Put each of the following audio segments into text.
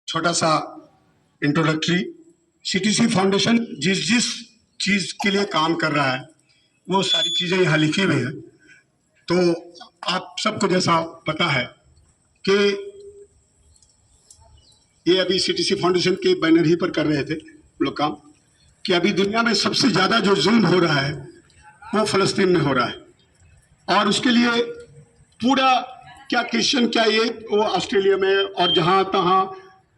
छोटा सा introductory. CTC foundation जिस जिस चीज़ के लिए काम कर रहा है वो सारी चीज़ें यहाँ लिखी हुई है। तो आप सबको जैसा पता है कि ये अभी सीटीसी फाउंडेशन के बैनर ही पर कर रहे थे हम लोग काम, कि अभी दुनिया में सबसे ज़्यादा जो जुल्म हो रहा है वो फ़लस्तीन में हो रहा है। और उसके लिए पूरा क्या क्रिश्चियन, क्या ये वो ऑस्ट्रेलिया में और जहाँ तहाँ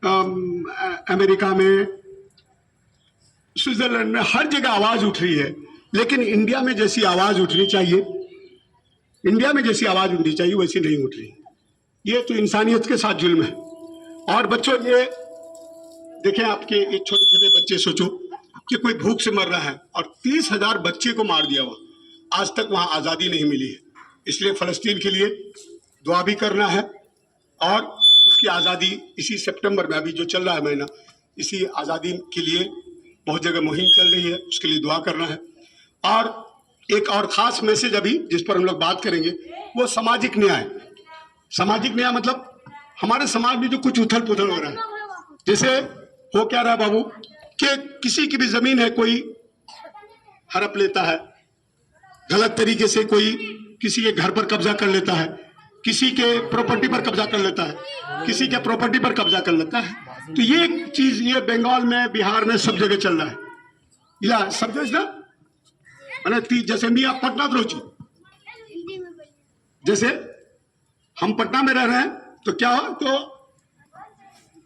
अमेरिका में, स्विट्जरलैंड में, हर जगह आवाज़ उठ रही है। लेकिन इंडिया में जैसी आवाज़ उठनी चाहिए, इंडिया में जैसी आवाज़ उठनी चाहिए वैसी नहीं उठ रही। ये तो इंसानियत के साथ जुल्म है। और बच्चों ये देखें, आपके ये छोटे छोटे बच्चे, सोचो कि कोई भूख से मर रहा है और 30,000 बच्चे को मार दिया वहाँ। आज तक वहाँ आज़ादी नहीं मिली है। इसलिए फ़लस्तीन के लिए दुआ भी करना है और उसकी आज़ादी इसी सितंबर में, अभी जो चल रहा है महीना, इसी आज़ादी के लिए बहुत जगह मुहिम चल रही है, उसके लिए दुआ करना है। और एक और ख़ास मैसेज अभी जिस पर हम लोग बात करेंगे वो सामाजिक न्याय। सामाजिक न्याय मतलब हमारे समाज में जो कुछ उथल पुथल हो रहा है, जैसे हो क्या रहा है बाबू कि किसी की भी ज़मीन है कोई हड़प लेता है, गलत तरीके से कोई किसी के घर पर कब्जा कर लेता है, किसी के प्रॉपर्टी पर कब्जा कर लेता है, किसी के प्रॉपर्टी पर कब्जा कर लेता है। तो ये चीज ये बंगाल में, बिहार में, सब जगह चल रहा है। या सब जगह ना मैंने जैसे मियाँ पटना रोची, जैसे हम पटना में रह रहे हैं तो क्या हो, तो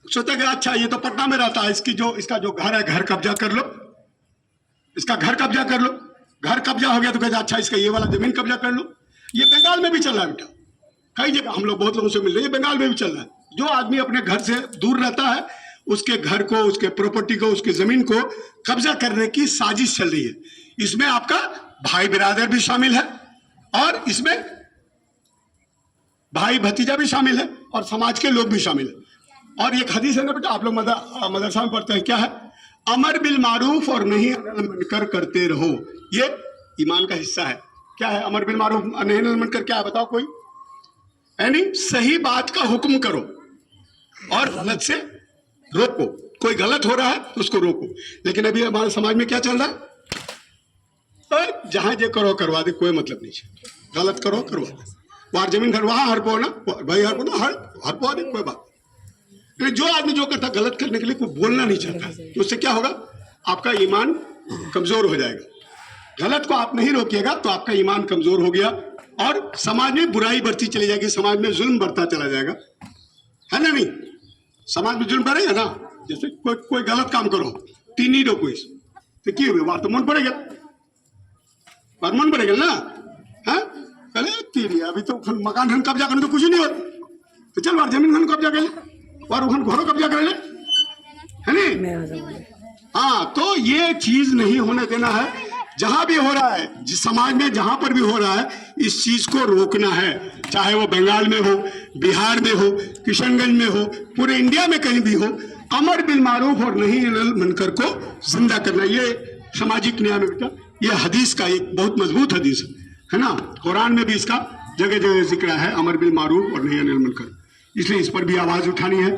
सोचा कि अच्छा ये तो पटना में रहता है, इसका जो घर है घर कब्जा कर लो, इसका घर कब्जा कर लो। घर कब्जा हो गया तो कहते अच्छा इसका ये वाला जमीन कब्जा कर लो। ये बंगाल में भी चल रहा है बेटा, कई जगह हम लोग बहुत लोगों से मिल रहे हैं, ये बंगाल में भी चल रहा है। जो आदमी अपने घर से दूर रहता है उसके घर को, उसके प्रॉपर्टी को, उसकी जमीन को कब्जा करने की साजिश चल रही है। इसमें आपका भाई बिरादर भी शामिल है और इसमें भाई भतीजा भी शामिल है और समाज के लोग भी शामिल है। और एक हदीस है ना बेटा, आप लोग मदरसा में पढ़ते हैं, क्या है? अमर बिल मारूफ और नहीं अनिल मुनकर करते रहो। ये ईमान का हिस्सा है। क्या है अमर बिल मारूफ नहीं अनिल मुनकर? क्या है बताओ कोई? यानी सही बात का हुक्म करो और गलत से रोको। कोई गलत हो रहा है तो उसको रोको। लेकिन अभी हमारे समाज में क्या चल रहा है? जहां जे करो करवा दे, कोई मतलब नहीं है। गलत करो करवा दे, वहां जमीन घर वहां हड़पो ना भाई, हड़पो ना हड़पवा दे, कोई बात। जो आदमी जो करता गलत करने के लिए कोई बोलना नहीं चाहता, तो उससे क्या होगा? आपका ईमान कमजोर हो जाएगा। गलत को आप नहीं रोकिएगा तो आपका ईमान कमजोर हो गया और समाज में बुराई बढ़ती चली जाएगी, समाज में जुल्म बढ़ता चला जाएगा, है ना? नहीं, समाज में जुल्म बढ़ेगा ना। जैसे कोई गलत काम करो, तीन ही रोको इस तो की हुई बात, तो मन पड़ेगा, पर मन पड़ेगा ना। हाँ अरे तीन अभी तो मकान खन कब्जा करने तो कुछ नहीं हो, तो चल बार जमीन खन कब्जा कर ले और घरों कब्जा कर ले, है नहीं? हाँ, तो ये चीज नहीं होने देना है। जहां भी हो रहा है, जिस समाज में जहां पर भी हो रहा है, इस चीज को रोकना है। चाहे वो बंगाल में हो, बिहार में हो, किशनगंज में हो, पूरे इंडिया में कहीं भी हो, अमर बिल मारूफ और नहीं अनिल मुनकर को जिंदा करना। ये सामाजिक न्याय में बेटा, ये हदीस का एक बहुत मजबूत हदीस है ना। कुरान में भी इसका जगह जगह जिक्र है, अमर बिल मारूफ और नहीं अनिल मुनकर। इसलिए इस पर भी आवाज उठानी है,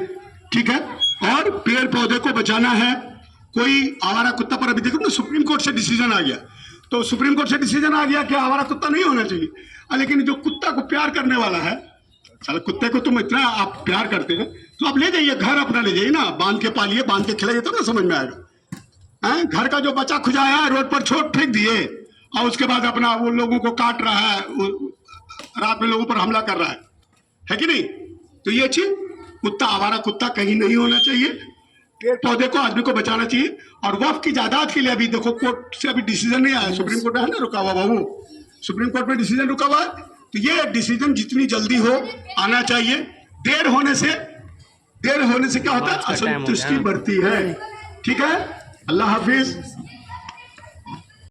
ठीक है। और पेड़ पौधे को बचाना है। कोई आवारा कुत्ता पर, अभी देखो ना सुप्रीम कोर्ट से डिसीजन आ गया, तो सुप्रीम कोर्ट से डिसीजन आ गया कि आवारा कुत्ता नहीं होना चाहिए। लेकिन जो कुत्ता को प्यार करने वाला है, चलो कुत्ते को तुम इतना आप प्यार करते हैं तो आप ले जाइए, घर अपना ले जाइए ना, बांध के पालिए, बांध के खिलाइए, तो ना समझ में आएगा। घर का जो बच्चा खुजाया है रोड पर छोड़ फेंक दिए और उसके बाद अपना वो लोगों को काट रहा है, रात में लोगों पर हमला कर रहा है कि नहीं? तो ये चीज कुत्ता, आवारा कुत्ता कहीं नहीं होना चाहिए। पेड़ पौधे को, आदमी को बचाना चाहिए। और वक्फ की जायदाद के लिए अभी देखो कोर्ट से अभी डिसीजन नहीं आया, सुप्रीम कोर्ट है ना रुका हुआ बाबू, सुप्रीम कोर्ट में डिसीजन रुका हुआ है। तो ये डिसीजन जितनी जल्दी हो आना चाहिए। देर होने से क्या होता है? असंतुष्टि बढ़ती है, ठीक है। अल्लाह हाफिज।